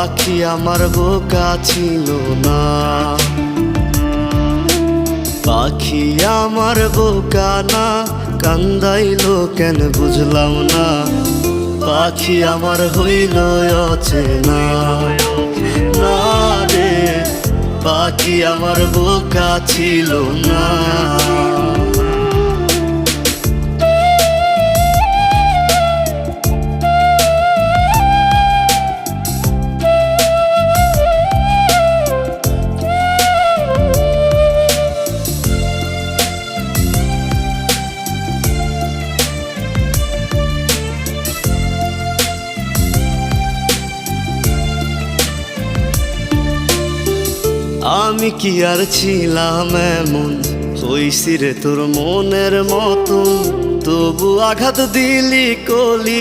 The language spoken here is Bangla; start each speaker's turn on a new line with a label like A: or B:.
A: পাখি আমার বোকা ছিল না, পাখি আমার বোকা না, কান্দাইলো কেন বুঝলাম না। পাখি আমার হইল অচেনা, না রে পাখি আমার বোকা ছিল না। আমি কি আর ছিলাম এমন, হইছি রে তোর মনের মতন, তবু আঘাত দিলি কলি।